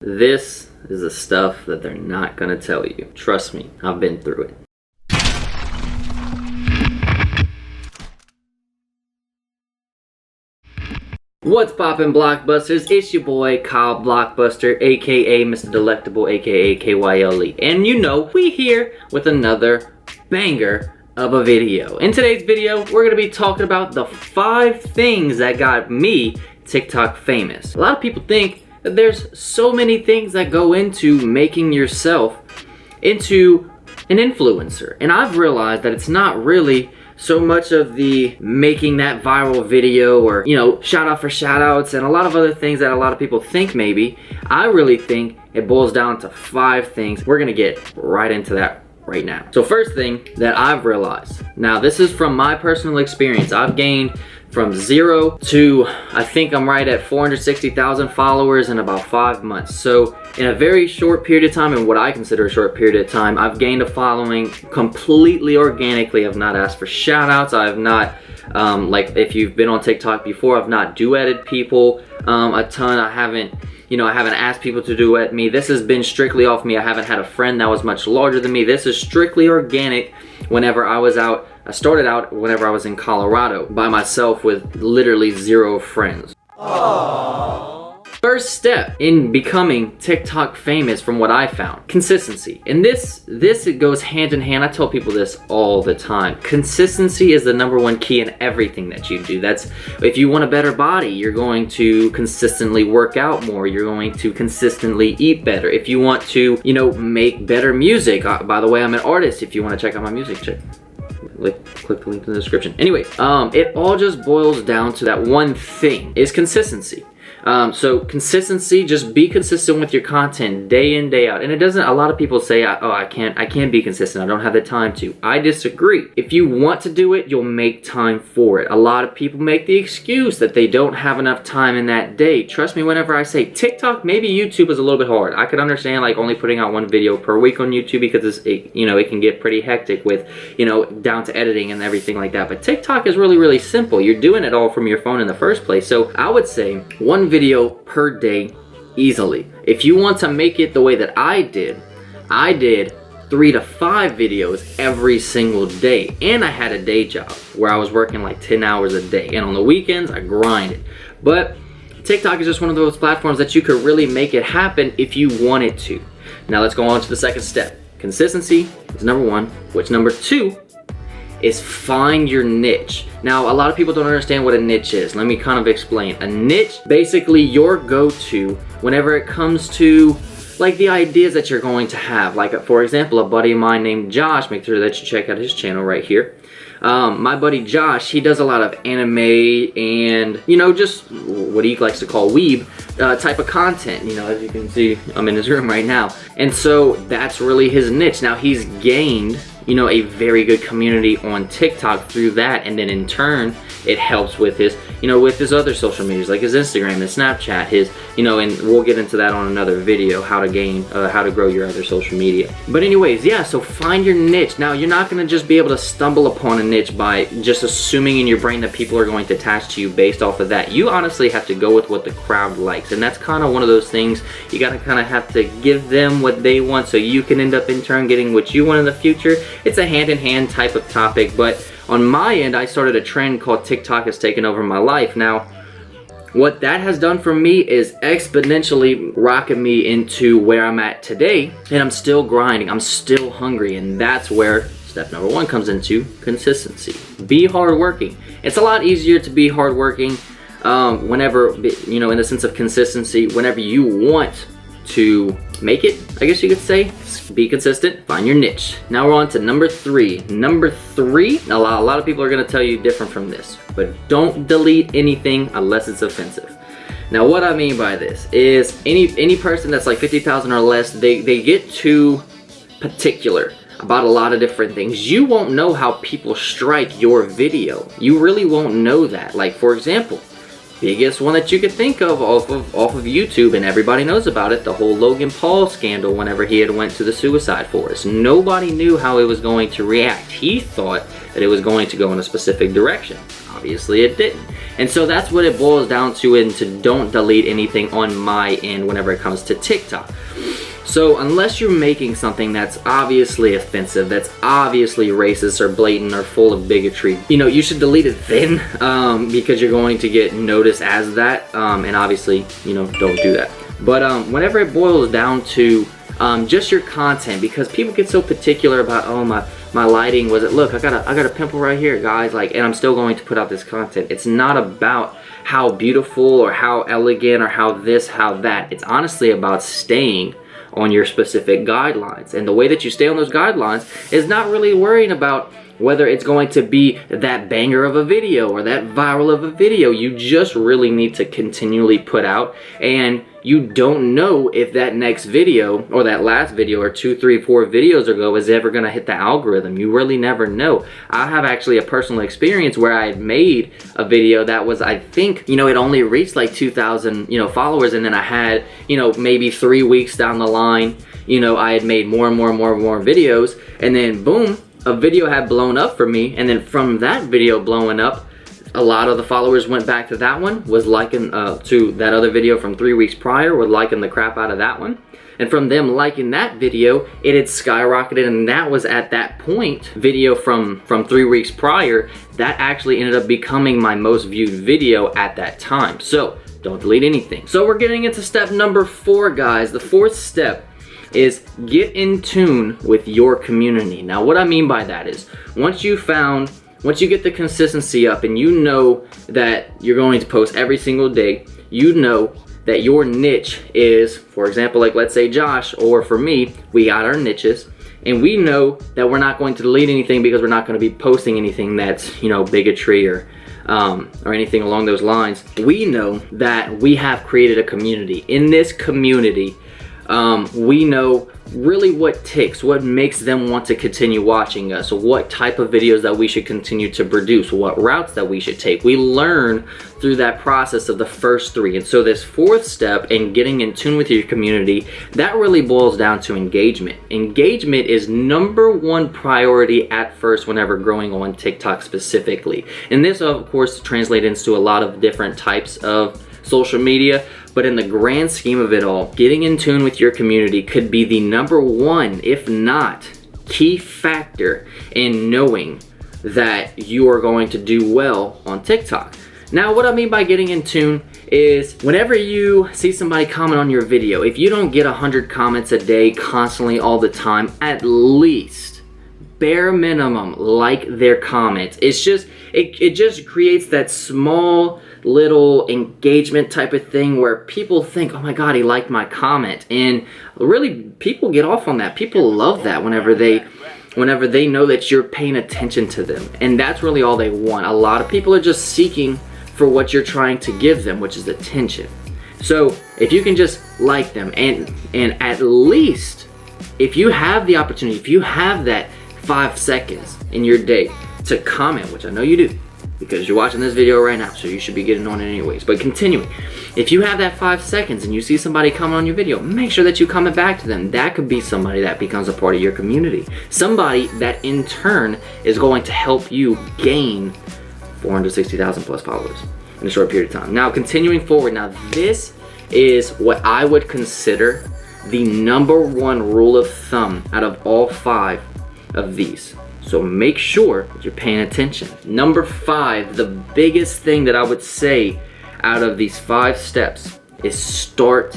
This is the stuff that they're not gonna tell you. Trust me, I've been through it. What's poppin', Blockbusters? It's your boy KyleBlockbuster, aka Mr. Delectable, aka KYLE. And you know, we here with another banger of a video. In today's video, we're gonna be talking about the 5 things that got me TikTok famous. A lot of people think that there's so many things that go into making yourself into an influencer. And I've realized that it's not really so much of the making that viral video or, you know, shout out for shout outs and a lot of other things that a lot of people think maybe. I really think it boils down to 5 things. We're gonna get right into that right now. So first thing that I've realized, now this is from my personal experience. I've gained from 0 to, I think I'm right at 460,000 followers in about 5 months. So in a very short period of time, and what I consider a short period of time, I've gained a following completely organically. I've not asked for shout outs. I've not, like if you've been on TikTok before, I've not duetted people a ton. I haven't asked people to duet me. This has been strictly off me. I haven't had a friend that was much larger than me. This is strictly organic. Whenever I was out, I started out whenever I was in Colorado by myself with literally 0 friends. Aww. First step in becoming TikTok famous, from what I found, consistency. And this it goes hand in hand. I tell people this all the time. Consistency is the #1 key in everything that you do. That's, if you want a better body, you're going to consistently work out more. You're going to consistently eat better. If you want to, you know, make better music. By the way, I'm an artist. If you want to check out my music, click the link in the description. Anyways, it all just boils down to that one thing, is consistency. So consistency, just be consistent with your content day in, day out. And it doesn't, a lot of people say, oh, I can't be consistent. I don't have the time to. I disagree. If you want to do it, you'll make time for it. A lot of people make the excuse that they don't have enough time in that day. Trust me, whenever I say TikTok, maybe YouTube is a little bit hard. I could understand like only putting out 1 video per week on YouTube because it can get pretty hectic with, down to editing and everything like that. But TikTok is really, really simple. You're doing it all from your phone in the first place. So I would say 1 video per day easily. If you want to make it the way that I did 3 to 5 videos every single day, and I had a day job where I was working like 10 hours a day, and on the weekends I grinded. But TikTok is just one of those platforms that you could really make it happen if you wanted to. Now let's go on to the second step. Consistency is #1, which #2 is find your niche. Now, a lot of people don't understand what a niche is. Let me kind of explain. A niche, basically your go-to whenever it comes to like the ideas that you're going to have. Like, for example, a buddy of mine named Josh, make sure that you check out his channel right here. My buddy Josh, he does a lot of anime and, just what he likes to call weeb type of content. As you can see, I'm in his room right now. And so that's really his niche. Now, he's gained a very good community on TikTok through that, and then in turn it helps with his with his other social medias like his Instagram, his Snapchat, his and we'll get into that on another video, how to grow your other social media. But anyways, yeah, so find your niche. Now, you're not going to just be able to stumble upon a niche by just assuming in your brain that people are going to attach to you based off of that. You honestly have to go with what the crowd likes, and that's kind of one of those things you got to kind of have to give them what they want so you can end up in turn getting what you want in the future. It's a hand-in-hand type of topic, but on my end, I started a trend called TikTok has taken over my life. Now, what that has done for me is exponentially rocking me into where I'm at today, and I'm still grinding, I'm still hungry, and that's where step #1 comes into consistency. Be hardworking. It's a lot easier to be hardworking whenever, in the sense of consistency, whenever you want to make it, I guess you could say. Be consistent, find your niche. Now we're on to #3. #3, a lot of people are gonna tell you different from this, but don't delete anything unless it's offensive. Now what I mean by this is any person that's like 50,000 or less, they get too particular about a lot of different things. You won't know how people strike your video. You really won't know that. Like, for example, biggest one that you could think of off of YouTube, and everybody knows about it, the whole Logan Paul scandal whenever he had went to the suicide forest. Nobody knew how it was going to react. He thought that it was going to go in a specific direction. Obviously it didn't. And so that's what it boils down to, and to don't delete anything on my end whenever it comes to TikTok. So unless you're making something that's obviously offensive, that's obviously racist or blatant or full of bigotry, you know, you should delete it then, because you're going to get noticed as that, and obviously, you know, don't do that. But whenever it boils down to just your content, because people get so particular about, oh, my lighting was it, look, I got a pimple right here, guys, like, and I'm still going to put out this content. It's not about how beautiful or how elegant or how this, how that. It's honestly about staying on your specific guidelines, and the way that you stay on those guidelines is not really worrying about whether it's going to be that banger of a video or that viral of a video. You just really need to continually put out, and you don't know if that next video or that last video or 2, 3, 4 videos ago is ever going to hit the algorithm. You really never know. I have actually a personal experience where I had made a video that was, I think, you know, it only reached like 2,000, you know, followers, and then I had, you know, maybe 3 weeks down the line, you know, I had made more and more videos, and then boom, a video had blown up for me, and then from that video blowing up, a lot of the followers went back to that one, was liking to that other video from 3 weeks prior, were liking the crap out of that one. And from them liking that video, it had skyrocketed, and that was at that point, video from 3 weeks prior, that actually ended up becoming my most viewed video at that time. So don't delete anything. So we're getting into step number 4, guys. The 4th step is get in tune with your community. Now what I mean by that is, once you get the consistency up and you know that you're going to post every single day, you know that your niche is, for example, like let's say Josh or for me, we got our niches, and we know that we're not going to delete anything because we're not going to be posting anything that's, you know, bigotry or anything along those lines. We know that we have created a community. In this community, we know really what ticks, what makes them want to continue watching us, what type of videos that we should continue to produce, what routes that we should take. We learn through that process of the first 3. And so this 4th step in getting in tune with your community, that really boils down to engagement. Engagement is #1 priority at first whenever growing on TikTok specifically. And this, of course, translates into a lot of different types of social media, but in the grand scheme of it all, getting in tune with your community could be the #1, if not key factor in knowing that you are going to do well on TikTok. Now, what I mean by getting in tune is whenever you see somebody comment on your video, if you don't get 100 comments a day constantly all the time, at least bare minimum like their comments. It's just it just creates that small little engagement type of thing where people think, oh my god, he liked my comment. And really, people get off on that. People love that whenever they know that you're paying attention to them, and that's really all they want. A lot of people are just seeking for what you're trying to give them, which is attention. So if you can just like them, and at least if you have the opportunity, if you have that 5 seconds in your day to comment, which I know you do because you're watching this video right now, so you should be getting on it anyways. But continuing, if you have that 5 seconds and you see somebody comment on your video, make sure that you comment back to them. That could be somebody that becomes a part of your community. Somebody that in turn is going to help you gain 460,000 plus followers in a short period of time. Now, continuing forward, now this is what I would consider the #1 rule of thumb out of all 5 of these. So make sure that you're paying attention. Number 5, the biggest thing that I would say out of these 5 steps is start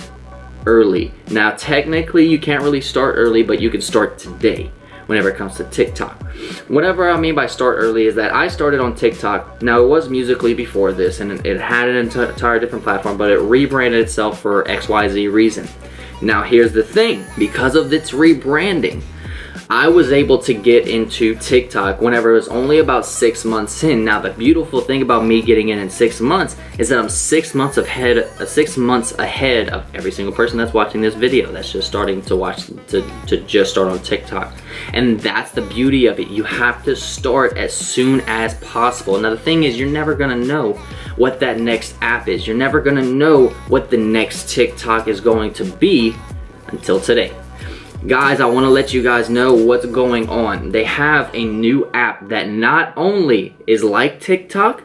early. Now, technically, you can't really start early, but you can start today whenever it comes to TikTok. Whatever I mean by start early is that I started on TikTok. Now, it was Musical.ly before this, and it had an entire different platform, but it rebranded itself for XYZ reason. Now, here's the thing. Because of its rebranding, I was able to get into TikTok whenever it was only about 6 months in. Now, the beautiful thing about me getting in 6 months is that I'm 6 months ahead of every single person that's watching this video that's just starting to just start on TikTok. And that's the beauty of it. You have to start as soon as possible. Now, the thing is, you're never gonna know what that next app is. You're never gonna know what the next TikTok is going to be until today. Guys, I want to let you guys know what's going on. They have a new app that not only is like TikTok,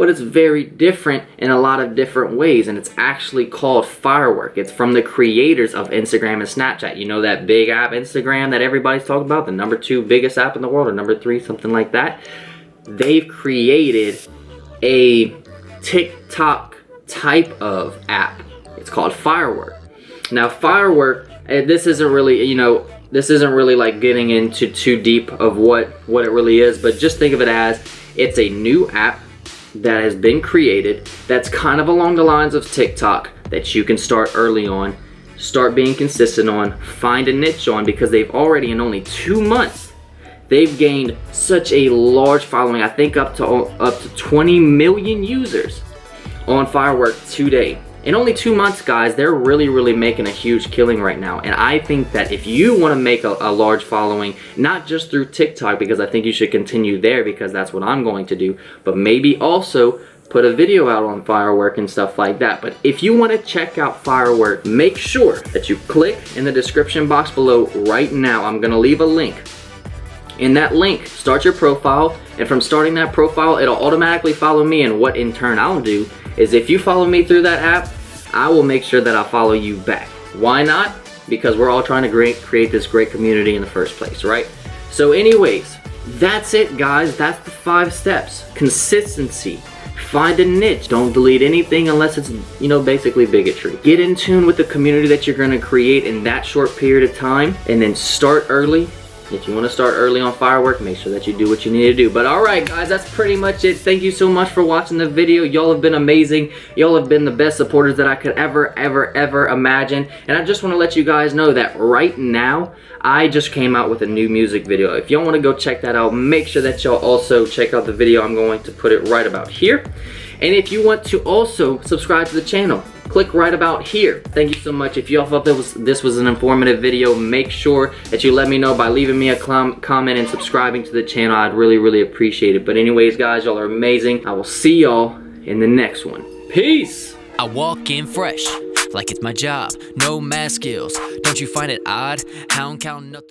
but it's very different in a lot of different ways, and it's actually called Firework. It's from the creators of Instagram and Snapchat. You know that big app Instagram that everybody's talking about, the #2 biggest app in the world, or #3, something like that. They've created a TikTok type of app. It's called Firework. Now Firework, this isn't really, you know, this isn't really like getting into too deep of what it really is, but just think of it as it's a new app that has been created that's kind of along the lines of TikTok that you can start early on, start being consistent on, find a niche on, because they've already in only 2 months, they've gained such a large following. I think up to 20 million users on Firework today. In only 2 months, guys, they're really making a huge killing right now. And I think that if you want to make a large following, not just through TikTok, because I think you should continue there because that's what I'm going to do, but maybe also put a video out on Firework and stuff like that. But if you want to check out Firework, make sure that you click in the description box below right now. I'm going to leave a link. In that link, start your profile, and from starting that profile, it'll automatically follow me, and what in turn I'll do is if you follow me through that app, I will make sure that I follow you back. Why not? Because we're all trying to create this great community in the first place, right? So anyways, that's it, guys. That's the 5 steps. Consistency. Find a niche. Don't delete anything unless it's, you know, basically bigotry. Get in tune with the community that you're going to create in that short period of time, and then start early. If you want to start early on Firework, make sure that you do what you need to do. But alright guys, that's pretty much it. Thank you so much for watching the video. Y'all have been amazing. Y'all have been the best supporters that I could ever imagine. And I just want to let you guys know that right now, I just came out with a new music video. If y'all want to go check that out, make sure that y'all also check out the video. I'm going to put it right about here. And if you want to also subscribe to the channel, click right about here. Thank you so much. If y'all thought this was an informative video, make sure that you let me know by leaving me a comment and subscribing to the channel. I'd really appreciate it. But anyways, guys, y'all are amazing. I will see y'all in the next one. Peace! I walk in fresh, like it's my job. No math skills. Don't you find it odd? How I'm counting up the